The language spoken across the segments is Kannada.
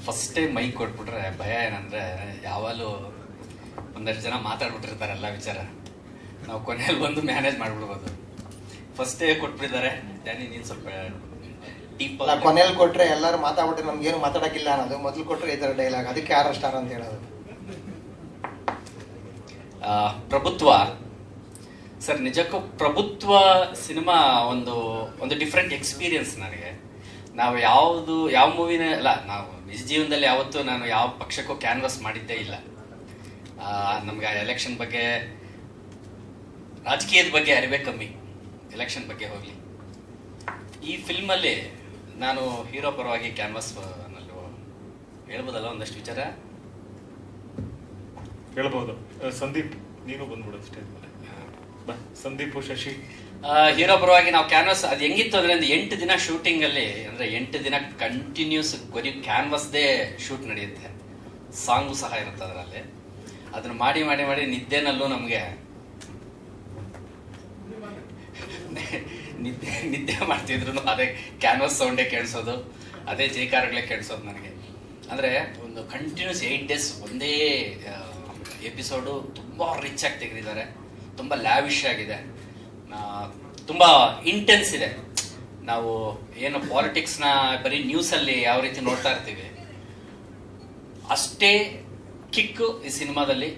ಫಸ್ಟ್ ಟೈಮ್ ಮೈಕ್ ಕೊಟ್ಬಿಟ್ರೆ ಭಯ ಏನಂದ್ರೆ ಯಾವಾಗಲೂ ಒಂದೆರಡು ಜನ ಮಾತಾಡ್ಬಿಟ್ಟಿರ್ತಾರೆ ಎಲ್ಲ ವಿಚಾರ, ನಾವು ಕೊನೆಯಲ್ಲಿ ಬಂದು ಮ್ಯಾನೇಜ್ ಮಾಡ್ಬಿಡ್ಬೋದು. ಫಸ್ಟ್ ಡೇ ಕೊಟ್ಬಿಟ್ಟಿದ್ದಾರೆ, ಜಾನಿ ನೀನು ಸ್ವಲ್ಪ ಡೀಪ್. ಕೊನೆಯಲ್ಲಿ ಕೊಟ್ರೆ ಎಲ್ಲರೂ ಮಾತಾಡ್ಬಿಟ್ರೆ ನಮ್ಗೇನು ಮಾತಾಡಕ್ಕಿಲ್ಲ ಅನ್ನೋದು, ಮೊದಲು ಕೊಟ್ರೆ ಈ ಥರ ಡೈಲಾಗ್, ಅದಕ್ಕೆ 6 ಸ್ಟಾರ್ ಅಂತ ಹೇಳೋದು. ಪ್ರಭುತ್ವ ಸರ್, ನಿಜಕ್ಕೂ ಪ್ರಭುತ್ವ ಸಿನಿಮಾ ಒಂದು ಡಿಫ್ರೆಂಟ್ ಎಕ್ಸ್ಪೀರಿಯನ್ಸ್ ನನಗೆ. ನಾವು ಯಾವ ಮೂವಿನ ಅಲ್ಲ, ನಾವು ನಿಜ ಜೀವನದಲ್ಲಿ ಯಾವತ್ತೂ ನಾನು ಯಾವ ಪಕ್ಷಕ್ಕೂ ಕ್ಯಾನ್ವಾಸ್ ಮಾಡಿದ್ದೇ ಇಲ್ಲ. ನಮ್ಗೆ ಎಲೆಕ್ಷನ್ ಬಗ್ಗೆ, ರಾಜಕೀಯದ ಬಗ್ಗೆ ಅರಿವೇ ಕಮ್ಮಿ, ಎಲೆಕ್ಷನ್ ಬಗ್ಗೆ ಹೋಗ್ಲಿ. ಈ ಫಿಲ್ಮಲ್ಲಿ ನಾನು ಹೀರೋ ಪರವಾಗಿ ಕ್ಯಾನ್ವಾಸ್ ನಲ್ಲೂ ಹೇಳ್ಬೋದಲ್ಲ ಒಂದಷ್ಟು ವಿಚಾರ ಹೇಳ್ಬೋದು. ಸಂದೀಪ್ ನೀನು ಬಂದ್ಬಿಡೋದು ಸ್ಟೇಜ್ ಮೇಲೆ. ಸಂದೀಪ್, ಶಶಿ ಹೀರೋ ಪರವಾಗಿ ನಾವು ಕ್ಯಾನ್ವಾಸ್ ಅದು ಹೆಂಗಿತ್ತು ಅಂದ್ರೆ, 8 ದಿನ ಶೂಟಿಂಗ್ ಅಲ್ಲಿ, ಅಂದ್ರೆ 8 ದಿನ ಕಂಟಿನ್ಯೂಸ್ ಬರೀ ಕ್ಯಾನ್ವಾಸ್ದೇ ಶೂಟ್ ನಡೆಯುತ್ತೆ. ಸಾಂಗು ಸಹ ಇರುತ್ತೆ ಅದರಲ್ಲಿ. ಅದನ್ನ ಮಾಡಿ ಮಾಡಿ ಮಾಡಿ ನಿದ್ದೆನಲ್ಲೂ ನಮ್ಗೆ ನಿದ್ದೆ ಮಾಡ್ತಿದ್ರು ಅದೇ ಕ್ಯಾನ್ವಾಸ್ ಸೌಂಡೇ ಕೇಳಿಸೋದು, ಅದೇ ಜೈಕಾರಗಳೇ ಕೇಳಿಸೋದು ನನಗೆ. ಅಂದ್ರೆ ಒಂದು ಕಂಟಿನ್ಯೂಸ್ 8 ಡೇಸ್ ಒಂದೇ ಎಪಿಸೋಡು ತುಂಬಾ ರಿಚ್ ಆಗಿ ತೆಗೆದಿದ್ದಾರೆ, ತುಂಬಾ ಲ್ಯಾವಿಶ್ ಆಗಿದೆ, ತುಂಬಾ ಇಂಟೆನ್ಸ್ ಇದೆ. ನಾವು ಏನು ಪಾಲಿಟಿಕ್ಸ್ನ ಬರೀ ನ್ಯೂಸಲ್ಲಿ ಯಾವ ರೀತಿ ನೋಡ್ತಾ ಇರ್ತೀವಿ, ಅಷ್ಟೇ ಕಿಕ್ ಈ ಸಿನಿಮಾದಲ್ಲಿ.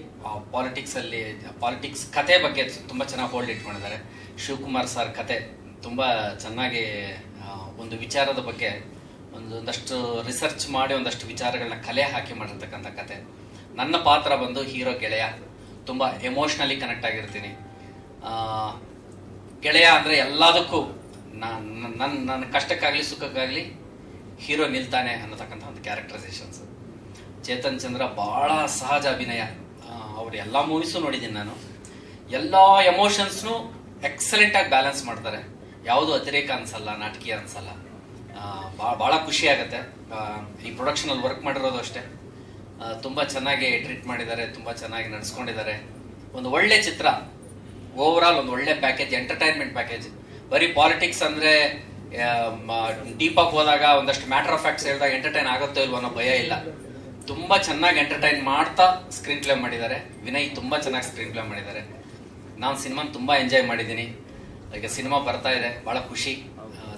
ಪಾಲಿಟಿಕ್ಸ್ ಕತೆ ಬಗ್ಗೆ ತುಂಬಾ ಚೆನ್ನಾಗಿ ಹೋಲ್ಡ್ ಇಟ್ಕೊಂಡಿದ್ದಾರೆ. ಶಿವಕುಮಾರ್ ಸರ್ ಕತೆ ತುಂಬಾ ಚೆನ್ನಾಗಿ ಒಂದು ವಿಚಾರದ ಬಗ್ಗೆ ಒಂದಷ್ಟು ರಿಸರ್ಚ್ ಮಾಡಿ ಒಂದಷ್ಟು ವಿಚಾರಗಳನ್ನ ಕಲೆ ಹಾಕಿ ಮಾಡಿರ್ತಕ್ಕಂಥ ಕತೆ. ನನ್ನ ಪಾತ್ರ ಬಂದು ಹೀರೋ ಗೆಳೆಯ, ತುಂಬಾ ಎಮೋಷ್ನಲಿ ಕನೆಕ್ಟ್ ಆಗಿರ್ತೀನಿ. ಗೆಳೆಯ ಅಂದ್ರೆ ಎಲ್ಲದಕ್ಕೂ ನನ್ನ ಕಷ್ಟಕ್ಕಾಗ್ಲಿ ಸುಖಕ್ಕಾಗ್ಲಿ ಹೀರೋ ನಿಲ್ತಾನೆ ಅನ್ನತಕ್ಕಂಥ ಒಂದು ಕ್ಯಾರೆಕ್ಟರೈಸೇಷನ್ಸ್. ಚೇತನ್ ಚಂದ್ರ ಬಹಳ ಸಹಜ ಅಭಿನಯ. ಅವ್ರ ಎಲ್ಲ ಮೂವೀಸು ನೋಡಿದ್ದೀನಿ ನಾನು. ಎಲ್ಲ ಎಮೋಷನ್ಸ್ನು ಎಕ್ಸಲೆಂಟ್ ಆಗಿ ಬ್ಯಾಲೆನ್ಸ್ ಮಾಡ್ತಾರೆ, ಯಾವುದು ಅತಿರೇಕ ಅನ್ಸಲ್ಲ, ನಾಟಕೀಯ ಅನ್ಸಲ್ಲ. ಬಹಳ ಖುಷಿ ಆಗತ್ತೆ. ಈ ಪ್ರೊಡಕ್ಷನ್ ಅಲ್ಲಿ ವರ್ಕ್ ಮಾಡಿರೋದು ಅಷ್ಟೇ, ತುಂಬಾ ಚೆನ್ನಾಗಿ ಟ್ರೀಟ್ ಮಾಡಿದ್ದಾರೆ, ತುಂಬಾ ಚೆನ್ನಾಗಿ ನಡೆಸ್ಕೊಂಡಿದ್ದಾರೆ. ಒಂದು ಒಳ್ಳೆ ಚಿತ್ರ, ಓವರ್ ಆಲ್ ಒಂದು ಒಳ್ಳೆ ಪ್ಯಾಕೇಜ್, ಎಂಟರ್ಟೈನ್ಮೆಂಟ್ ಪ್ಯಾಕೇಜ್. ಬರೀ ಪಾಲಿಟಿಕ್ಸ್ ಅಂದ್ರೆ ಡೀಪ್ ಆಗಿ ಹೋದಾಗ ಒಂದಷ್ಟು ಮ್ಯಾಟರ್ ಆಫ್ ಫ್ಯಾಕ್ಟ್ಸ್ ಹೇಳಿದಾಗ ಎಂಟರ್ಟೈನ್ ಆಗುತ್ತೋ ಇಲ್ವೋ ಅನ್ನೋ ಭಯ ಇಲ್ಲ. ತುಂಬಾ ಚೆನ್ನಾಗಿ ಎಂಟರ್ಟೈನ್ ಮಾಡ್ತಾ ಸ್ಕ್ರೀನ್ ಪ್ಲೇ ಮಾಡಿದ್ದಾರೆ. ವಿನಯ್ ತುಂಬಾ ಚೆನ್ನಾಗಿ ಸ್ಕ್ರೀನ್ ಪ್ಲೇ ಮಾಡಿದ್ದಾರೆ. ನಾನು ಸಿನಿಮಾ ತುಂಬಾ ಎಂಜಾಯ್ ಮಾಡಿದ್ದೀನಿ. ಈಗ ಸಿನಿಮಾ ಬರ್ತಾ ಇದೆ, ಬಹಳ ಖುಷಿ.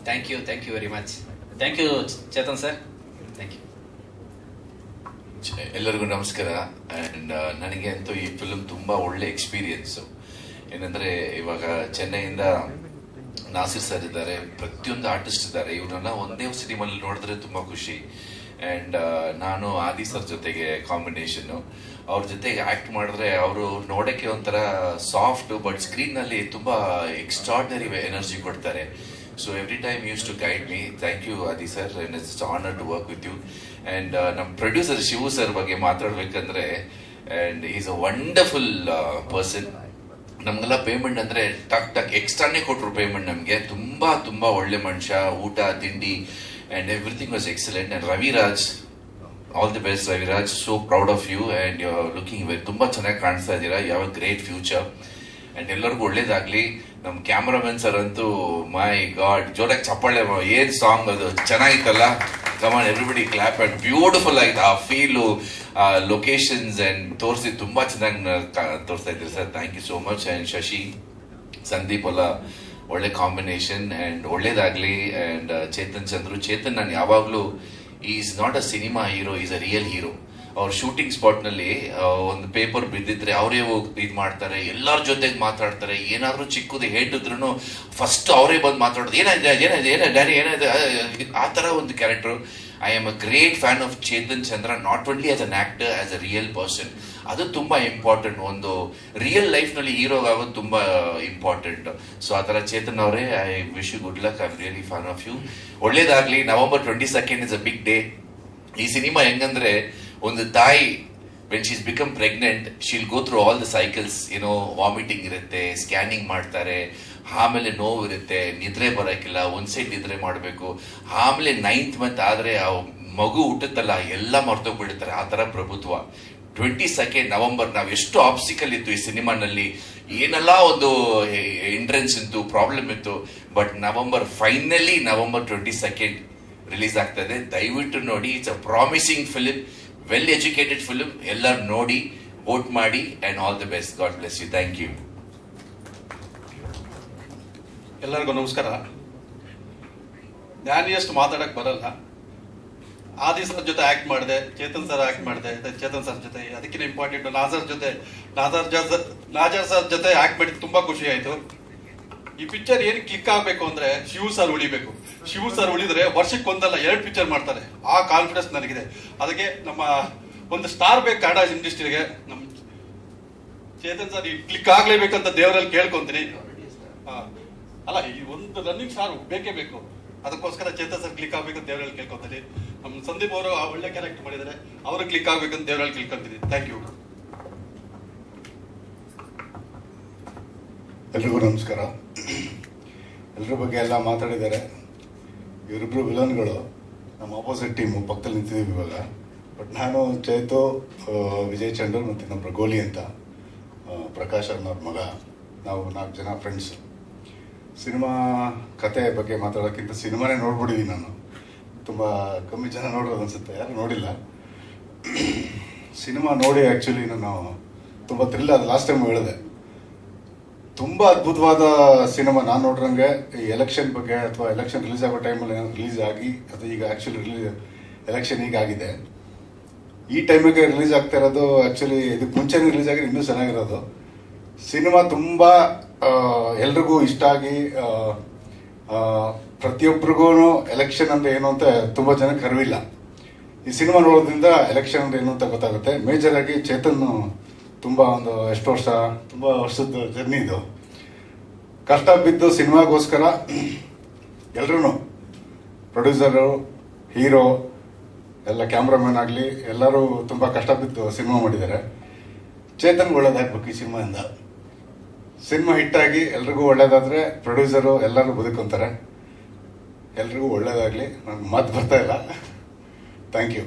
Thank you very much. Thank you Chetan sir, thank you. ಎಲ್ಲರಿಗೂ ನಮಸ್ಕಾರ. ಅಂಡ್ ನನಗೆ ಅಂತೂ ಈ ಫಿಲ್ಮ್ ತುಂಬಾ ಒಳ್ಳೆ ಎಕ್ಸ್ಪೀರಿಯನ್ಸು. ಏನಂದ್ರೆ ಇವಾಗ ಚೆನ್ನೈಯಿಂದ ನಾಸಿರ್ ಸರ್ ಇದ್ದಾರೆ, ಪ್ರತಿಯೊಂದು ಆರ್ಟಿಸ್ಟ್ ಇದ್ದಾರೆ. ಇವ್ರನ್ನ ಒಂದೇ ಸಿನಿಮಾಲ್ಲಿ ನೋಡಿದ್ರೆ ತುಂಬಾ ಖುಷಿ. ಅಂಡ್ ನಾನು ಆದಿ ಸರ್ ಜೊತೆಗೆ ಕಾಂಬಿನೇಷನ್, ಅವ್ರ ಜೊತೆಗೆ ಆಕ್ಟ್ ಮಾಡಿದ್ರೆ ಅವರು ನೋಡಕ್ಕೆ ಒಂಥರ ಸಾಫ್ಟ್, ಬಟ್ ಸ್ಕ್ರೀನ್ ನಲ್ಲಿ ತುಂಬಾ ಎಕ್ಸ್ಟ್ರಾರ್ಡಿನರಿ ಎನರ್ಜಿ ಕೊಡ್ತಾರೆ. So every time use to guide me. Thank you Adi sir, and it's honour to work with you. And ನಮ್ಮ ಪ್ರೊಡ್ಯೂಸರ್ ಶಿವು ಸರ್ ಬಗ್ಗೆ ಮಾತಾಡ್ಬೇಕಂದ್ರೆ, and is a wonderful person. ನಮ್ಗೆಲ್ಲ ಪೇಮೆಂಟ್ ಅಂದ್ರೆ ಟಕ್ ಎಕ್ಸ್ಟ್ರಾನೇ ಕೊಟ್ರು ಪೇಮೆಂಟ್ ನಮ್ಗೆ. ತುಂಬಾ ಒಳ್ಳೆ ಮನುಷ್ಯ, ಊಟ ತಿಂಡಿ and everything was excellent. And Raviraj, all the best Raviraj, so proud of you and you're looking very ತುಂಬಾ ಚೆನ್ನಾಗಿ ಕಾಣಿಸ್ತಾ ಇದ್ದೀರಾ. you have a great future and ಎಲ್ಲರಿಗೂ ಒಳ್ಳೇದಾಗ್ಲಿ. ನಮ್ ಕ್ಯಾಮರಾಮನ್ ಸರ್ ಅಂತೂ ಮೈ ಗಾಡ್, ಜೋರಾಗಿ ಚಪ್ಪಾಳೆ, ಏನ್ ಸಾಂಗ್ ಅದು ಚೆನ್ನಾಗಿತ್ತಲ್ಲ. Come on everybody clap. And beautiful ಆಗಿದೆ ಆ ಫೀಲು, ಲೊಕೇಶನ್ಸ್ ಅಂಡ್ ತೋರಿಸಿ ತುಂಬಾ ಚೆನ್ನಾಗಿ ತೋರಿಸ್ತಾ ಇದ್ದೀರಿ sir. Thank you so much. And Shashi, Sandeep ಎಲ್ಲ ಒಳ್ಳೆ ಕಾಂಬಿನೇಷನ್ ಅಂಡ್ ಒಳ್ಳೇದಾಗ್ಲಿ. ಅಂಡ್ ಚೇತನ್ ನಾನು ಯಾವಾಗ್ಲೂ is not a cinema hero, is a real hero. ಅವ್ರ ಶೂಟಿಂಗ್ ಸ್ಪಾಟ್ ನಲ್ಲಿ ಒಂದು ಪೇಪರ್ ಬಿದ್ದಿದ್ರೆ ಅವರೇ ಹೋಗಿ ಇದ್ ಮಾಡ್ತಾರೆ, ಎಲ್ಲರ ಜೊತೆಗೆ ಮಾತಾಡ್ತಾರೆ. ಏನಾದ್ರೂ ಚಿಕ್ಕದು ಹೇಳಿದ್ರು ಫಸ್ಟ್ ಅವರೇ ಬಂದು ಮಾತಾಡೋದು, ಏನಿದೆ ಡ್ಯಾಡಿ ಏನಿದೆ, ಆ ತರ ಒಂದು character. I am a great fan of Chetan Chandra, not only as an actor, as a real person. ಅದು ತುಂಬಾ ಇಂಪಾರ್ಟೆಂಟ್. ಒಂದು ರಿಯಲ್ ಲೈಫ್ ನಲ್ಲಿ ಹೀರೋ ಆಗೋದು ತುಂಬಾ ಇಂಪಾರ್ಟೆಂಟ್. ಸೊ ಆ ತರ ಚೇತನ್ ಅವರೇ, I wish you good luck. I am really fan of you. ಒಳ್ಳೇದಾಗ್ಲಿ. November 22nd is a big day. ಈ ಸಿನಿಮಾ ಹೆಂಗಂದ್ರೆ, ಒಂದು ತಾಯಿ when she's become pregnant, she'll go through all the cycles. Vomiting ಇರುತ್ತೆ, ಸ್ಕ್ಯಾನಿಂಗ್ ಮಾಡ್ತಾರೆ, ಆಮೇಲೆ ನೋವು ಇರುತ್ತೆ, ನಿದ್ರೆ ಬರೋಕ್ಕಿಲ್ಲ, ಒಂದ್ ಸೈಡ್ ನಿದ್ರೆ ಮಾಡಬೇಕು, ಆಮೇಲೆ 9th ಮಂತ್ ಆದ್ರೆ ಆ ಮಗು ಹುಟ್ಟುತ್ತಲ್ಲ, ಎಲ್ಲ ಮರ್ತೋಗ್ಬಿಡ್ತಾರೆ. ಆ ತರ ಪ್ರಭುತ್ವ. 22nd November ನಾವ್ ಎಷ್ಟು ಆಬ್ಸ್ಟಿಕಲ್ ಇತ್ತು ಈ ಸಿನಿಮಾನಲ್ಲಿ, ಏನೆಲ್ಲ ಒಂದು ಎಂಟ್ರೆನ್ಸ್ ಇತ್ತು, ಪ್ರಾಬ್ಲಮ್ ಇತ್ತು. But finally November 22nd release ಆಗ್ತಾ ಇದೆ, ದಯವಿಟ್ಟು ನೋಡಿ. It's a promising film, well educated film. ಎಲ್ಲರೂ ನೋಡಿ, ವೋಟ್ ಮಾಡಿ, and all the best. God bless you. Thank you. ಎಲ್ಲರಿಗೂ ನಮಸ್ಕಾರ. ನಾನು ಎಷ್ಟು ಮಾತಾಡಕ್ ಬರಲ್ಲ. ಆದಿ ಸರ್ ಜೊತೆ ಆಕ್ಟ್ ಮಾಡಿದೆ, ಚೇತನ್ ಸರ್ ಆಕ್ಟ್ ಮಾಡಿದೆ, ಚೇತನ್ ಸರ್ ಜೊತೆ ಅದಕ್ಕಿಂತ ಇಂಪಾರ್ಟೆಂಟ್ ನಾಜರ್ ಸರ್ ಜೊತೆ ಆಕ್ಟ್ ಮಾಡಿದ್ದು ತುಂಬಾ ಖುಷಿ ಆಯ್ತು. ಈ ಪಿಕ್ಚರ್ ಏನ್ ಕ್ಲಿಕ್ ಆಗ್ಬೇಕು ಅಂದ್ರೆ ಶಿವ್ ಸರ್ ಉಳಿಬೇಕು. ಶಿವ್ ಸರ್ ಉಳಿದ್ರೆ ವರ್ಷಕ್ಕೊಂದಲ್ಲ 2 ಪಿಕ್ಚರ್ ಮಾಡ್ತಾರೆ. ಆ ಕಾನ್ಫಿಡೆನ್ಸ್ ನನಗಿದೆ. ಅದಕ್ಕೆ ನಮ್ಮ ಒಂದು ಸ್ಟಾರ್ ಬೇಕು ಕನ್ನಡ ಇಂಡಸ್ಟ್ರಿಗೆ. ನಮ್ ಚೇತನ್ ಸರ್ ಕ್ಲಿಕ್ ಆಗ್ಲೇಬೇಕಂತ ದೇವರಲ್ಲಿ ಕೇಳ್ಕೊಂತೀನಿ. ಅಲ್ಲ, ಈ ಒಂದು ರನ್ನಿಂಗ್ ಸ್ಟಾರ್ ಬೇಕೇ ಬೇಕು. ಅದಕ್ಕೋಸ್ಕರ ಚೇತನ್ ಸರ್ ಕ್ಲಿಕ್ ಆಗ್ಬೇಕಂತ ದೇವರಲ್ಲಿ ಕೇಳ್ಕೊಂತೀನಿ. ನಮ್ಮ ಸಂದೀಪ್ ಅವರು ಒಳ್ಳೆ ಕ್ಯಾರೆಕ್ಟರ್ ಮಾಡಿದ್ದಾರೆ, ಅವರು ಕ್ಲಿಕ್ ಆಗ್ಬೇಕಂತ ದೇವರಲ್ಲಿ ಕೇಳ್ಕೊಂತೀನಿ. Thank you. ಎಲ್ರಿಗೂ ನಮಸ್ಕಾರ. ಎಲ್ರ ಬಗ್ಗೆ ಎಲ್ಲ ಮಾತಾಡಿದ್ದಾರೆ. ಇವರಿಬ್ರು ವಿಲನ್ಗಳು, ನಮ್ಮ ಆಪೋಸಿಟ್ ಟೀಮು ಪಕ್ಕದಲ್ಲಿ ನಿಂತಿದ್ದೀವಿ ಇವಾಗ. ಬಟ್ ನಾನು ಚೇತು, ವಿಜಯ್ ಚಂಡೂರ್ ಮತ್ತು ಇನ್ನೊಬ್ಬರು ಗೋಲಿ ಅಂತ, ಪ್ರಕಾಶ್ ಅನ್ನೋರ ಮಗ. ನಾವು 4 ಜನ ಫ್ರೆಂಡ್ಸ್. ಸಿನಿಮಾ ಕತೆ ಬಗ್ಗೆ ಮಾತಾಡೋಕ್ಕಿಂತ ಸಿನಿಮಾನೇ ನೋಡ್ಬಿಟ್ಟಿದ್ದೀನಿ ನಾನು. ತುಂಬ ಕಮ್ಮಿ ಜನ ನೋಡೋದು ಅನಿಸುತ್ತೆ, ಯಾರು ನೋಡಿಲ್ಲ. ಸಿನಿಮಾ ನೋಡಿ ಆ್ಯಕ್ಚುಲಿ ನಾನು ತುಂಬ ಥ್ರಿಲ್ ಆದ. ಲಾಸ್ಟ್ ಟೈಮ್ ಹೇಳಿದೆ, ತುಂಬ ಅದ್ಭುತವಾದ ಸಿನಿಮಾ. ನಾನು ನೋಡ್ರಂಗೆ ಈ ಎಲೆಕ್ಷನ್ ಬಗ್ಗೆ ಅಥವಾ ಎಲೆಕ್ಷನ್ ರಿಲೀಸ್ ಆಗೋ ಟೈಮಲ್ಲಿ ಏನಾದ್ರು ರಿಲೀಸ್ ಆಗಿ, ಅಥವಾ ಈಗ ಆ್ಯಕ್ಚುಲಿ ಎಲೆಕ್ಷನ್ ಈಗ ಆಗಿದೆ, ಈ ಟೈಮಿಗೆ ರಿಲೀಸ್ ಆಗ್ತಾ ಇರೋದು. ಆ್ಯಕ್ಚುಲಿ ಇದಕ್ಕೆ ಮುಂಚೆನೇ ರಿಲೀಸ್ ಆಗಿ ಇನ್ನೂ ಚೆನ್ನಾಗಿರೋದು. ಸಿನಿಮಾ ತುಂಬ ಎಲ್ರಿಗೂ ಇಷ್ಟ ಆಗಿ, ಪ್ರತಿಯೊಬ್ಬರಿಗೂ ಎಲೆಕ್ಷನ್ ಅಂದ್ರೆ ಏನು ಅಂತ ತುಂಬ ಜನಕ್ಕೆ ಅರಿವಿಲ್ಲ. ಈ ಸಿನಿಮಾ ನೋಡೋದ್ರಿಂದ ಎಲೆಕ್ಷನ್ ಅಂದ್ರೆ ಏನು ಅಂತ ಗೊತ್ತಾಗುತ್ತೆ. ಮೇಜರ್ ಆಗಿ ಚೇತನ್ ತುಂಬ ತುಂಬ ವರ್ಷದ ಜರ್ನಿ ಇದು. ಕಷ್ಟ ಬಿದ್ದು ಸಿನಿಮಾಗೋಸ್ಕರ ಎಲ್ರೂ, ಪ್ರೊಡ್ಯೂಸರು, ಹೀರೋ, ಎಲ್ಲ ಕ್ಯಾಮ್ರಾಮನ್ ಆಗಲಿ ಎಲ್ಲರೂ ತುಂಬ ಕಷ್ಟ ಬಿದ್ದು ಸಿನಿಮಾ ಮಾಡಿದ್ದಾರೆ. ಚೇತನ್ ಒಳ್ಳೇದಾಗ್ಬೇಕು ಈ ಸಿನಿಮಾಯಿಂದ. ಸಿನಿಮಾ ಹಿಟ್ಟಾಗಿ ಎಲ್ರಿಗೂ ಒಳ್ಳೇದಾದ್ರೆ ಪ್ರೊಡ್ಯೂಸರು ಎಲ್ಲರೂ ಬದುಕೊಂತಾರೆ. ಎಲ್ರಿಗೂ ಒಳ್ಳೇದಾಗಲಿ. ನನಗೆ ಮಾತು ಬರ್ತಾ ಇಲ್ಲ. Thank you.